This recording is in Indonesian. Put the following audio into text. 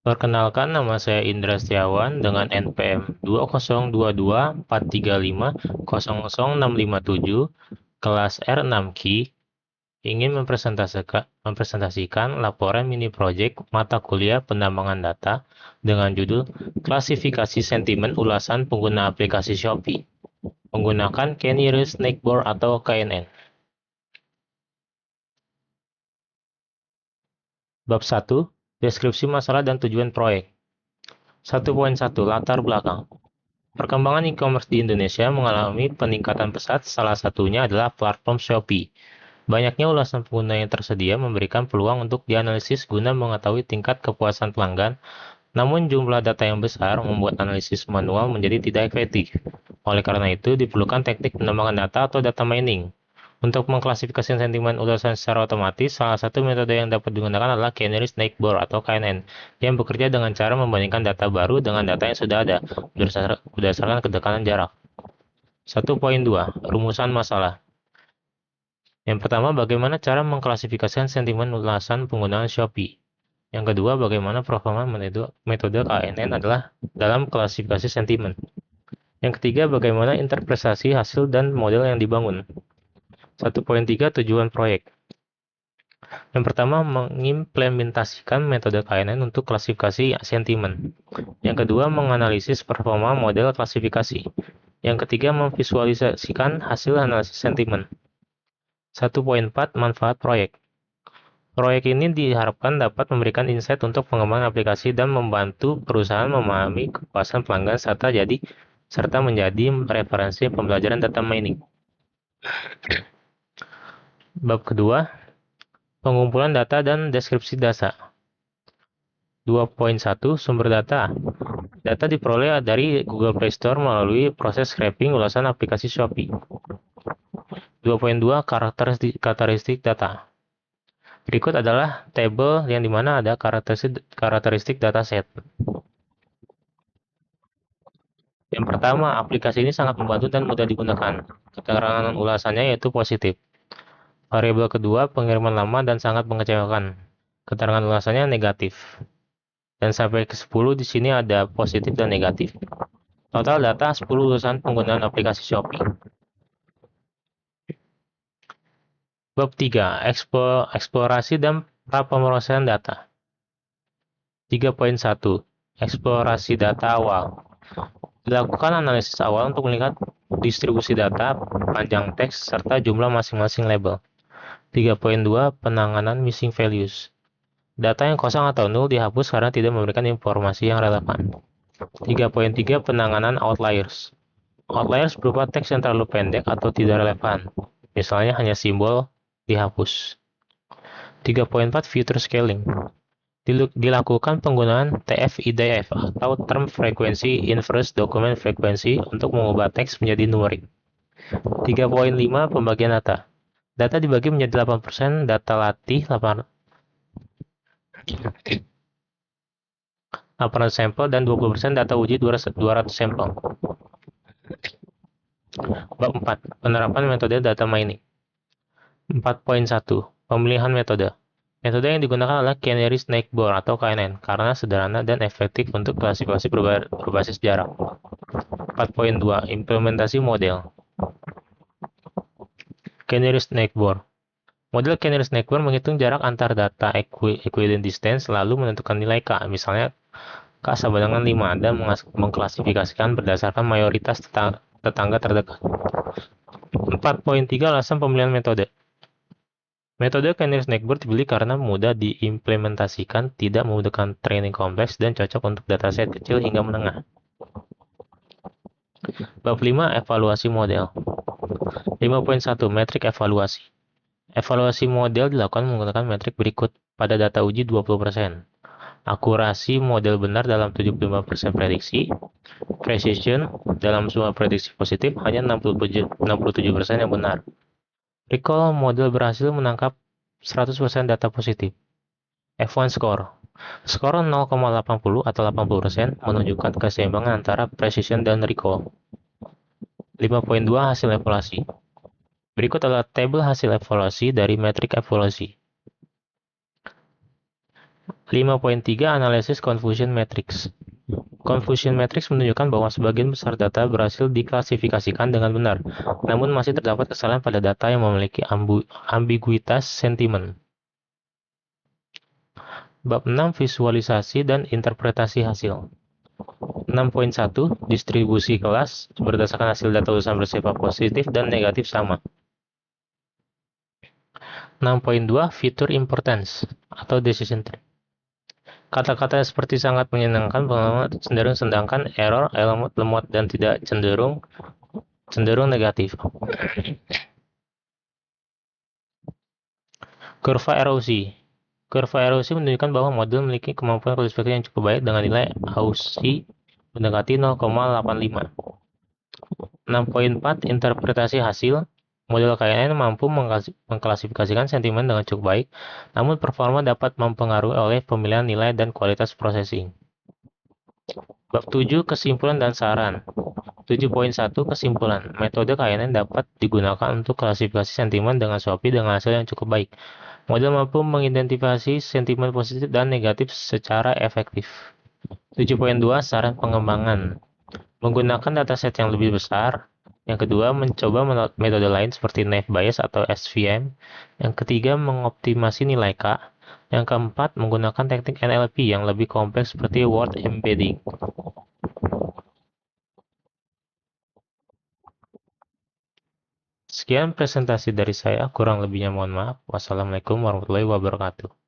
Perkenalkan, nama saya Indra Setiawan dengan NPM 202243500657, kelas R6Q, ingin mempresentasikan laporan mini project mata kuliah penambangan data dengan judul Klasifikasi Sentimen Ulasan Pengguna Aplikasi Shopee, menggunakan Canary Snakeboard atau KNN. Bab 1, Deskripsi Masalah dan Tujuan Proyek. 1.1 Latar belakang. Perkembangan e-commerce di Indonesia mengalami peningkatan pesat, salah satunya adalah platform Shopee. Banyaknya ulasan pengguna yang tersedia memberikan peluang untuk dianalisis guna mengetahui tingkat kepuasan pelanggan, namun jumlah data yang besar membuat analisis manual menjadi tidak efektif. Oleh karena itu, diperlukan teknik penambangan data atau data mining. Untuk mengklasifikasi sentimen ulasan secara otomatis, salah satu metode yang dapat digunakan adalah Canary Snakeboard atau KNN, yang bekerja dengan cara membandingkan data baru dengan data yang sudah ada, berdasarkan kedekatan jarak. 1.2 Rumusan masalah. Yang pertama, bagaimana cara mengklasifikasikan sentimen ulasan penggunaan Shopee. Yang kedua, bagaimana performa metode KNN adalah dalam klasifikasi sentimen. Yang ketiga, bagaimana interpretasi hasil dan model yang dibangun. 1.3 Tujuan proyek. Yang pertama, mengimplementasikan metode KNN untuk klasifikasi sentimen. Yang kedua, menganalisis performa model klasifikasi. Yang ketiga, memvisualisasikan hasil analisis sentimen. 1.4 Manfaat proyek. Proyek ini diharapkan dapat memberikan insight untuk pengembangan aplikasi dan membantu perusahaan memahami kepuasan pelanggan serta menjadi referensi pembelajaran data mining. Bab kedua, pengumpulan data dan deskripsi data. 2.1 Sumber data. Data diperoleh dari Google Play Store melalui proses scraping ulasan aplikasi Shopee. 2.2 Karakteristik data. Berikut adalah tabel yang dimana ada karakteristik dataset. Yang pertama, aplikasi ini sangat membantu dan mudah digunakan. Keterangan ulasannya yaitu positif. Variabel kedua, pengiriman lama dan sangat mengecewakan. Keterangan ulasannya negatif. Dan sampai ke 10 di sini ada positif dan negatif. Total data 10 ulasan penggunaan aplikasi Shopee. Bab 3, eksplorasi dan prapemrosesan data. 3.1 Eksplorasi data awal. Dilakukan analisis awal untuk melihat distribusi data, panjang teks, serta jumlah masing-masing label. 3.2 Penanganan missing values. Data yang kosong atau nol dihapus karena tidak memberikan informasi yang relevan. 3.3 Penanganan outliers. Outliers berupa teks yang terlalu pendek atau tidak relevan. Misalnya hanya simbol, dihapus. 3.4 Future scaling. Dilakukan penggunaan TF-IDF atau Term Frequency Inverse Document Frequency untuk mengubah teks menjadi numerik. 3.5 Pembagian data. Data dibagi menjadi 8% data latih, 800 sampel, dan 20% data uji 200 sampel. Bab 4. Penerapan metode data mining. 4.1 Pemilihan metode. Metode yang digunakan adalah Canary Snakeboard atau KNN karena sederhana dan efektif untuk klasifikasi berbasis jarak. 4.2 Implementasi model. Canary Snakeboard. Model Canary Snakeboard menghitung jarak antar data equivalent distance lalu menentukan nilai K, misalnya K sama dengan 5, dan mengklasifikasikan berdasarkan mayoritas tetangga terdekat. 4.3 Alasan pemilihan metode. Metode Canary Snakeboard dipilih karena mudah diimplementasikan, tidak membutuhkan training kompleks, dan cocok untuk dataset kecil hingga menengah. Bab 5 Evaluasi model. 5.1 Metrik evaluasi. Evaluasi model dilakukan menggunakan metrik berikut. Pada data uji 20%. Akurasi model benar dalam 75% prediksi. Precision dalam semua prediksi positif hanya 67% yang benar. Recall model berhasil menangkap 100% data positif. F1 score. Skor 0,80 atau 80% menunjukkan keseimbangan antara precision dan recall. 5.2 Hasil evaluasi. Berikut adalah tabel hasil evaluasi dari metrik evaluasi. 5.3 Analisis Confusion Matrix. Confusion matrix menunjukkan bahwa sebagian besar data berhasil diklasifikasikan dengan benar, namun masih terdapat kesalahan pada data yang memiliki ambiguitas sentimen. Bab 6 Visualisasi dan interpretasi hasil. 6.1 Distribusi kelas berdasarkan hasil data urusan bersifat positif dan negatif sama. 6.2 Fitur importance atau decision tree. Kata-kata seperti sangat menyenangkan cenderung sedangkan error, lemot, dan tidak cenderung negatif. Kurva erosi. Kurva erosi menunjukkan bahwa model memiliki kemampuan perspektif yang cukup baik dengan nilai AUSI mendekati 0,85. 6.4 Interpretasi hasil. Model KNN mampu mengklasifikasikan sentimen dengan cukup baik, namun performa dapat mempengaruhi oleh pemilihan nilai dan kualitas processing. Bab 7 Kesimpulan dan saran. 7.1 Kesimpulan. Metode KNN dapat digunakan untuk klasifikasi sentimen dengan SOPI dengan hasil yang cukup baik. Model mampu mengidentifikasi sentimen positif dan negatif secara efektif. 7.2 Saran pengembangan. Menggunakan dataset yang lebih besar. Yang kedua, mencoba metode lain seperti naive Bayes atau SVM. Yang ketiga, mengoptimasi nilai K. Yang keempat, menggunakan teknik NLP yang lebih kompleks seperti word embedding. Sekian presentasi dari saya, kurang lebihnya mohon maaf. Wassalamualaikum warahmatullahi wabarakatuh.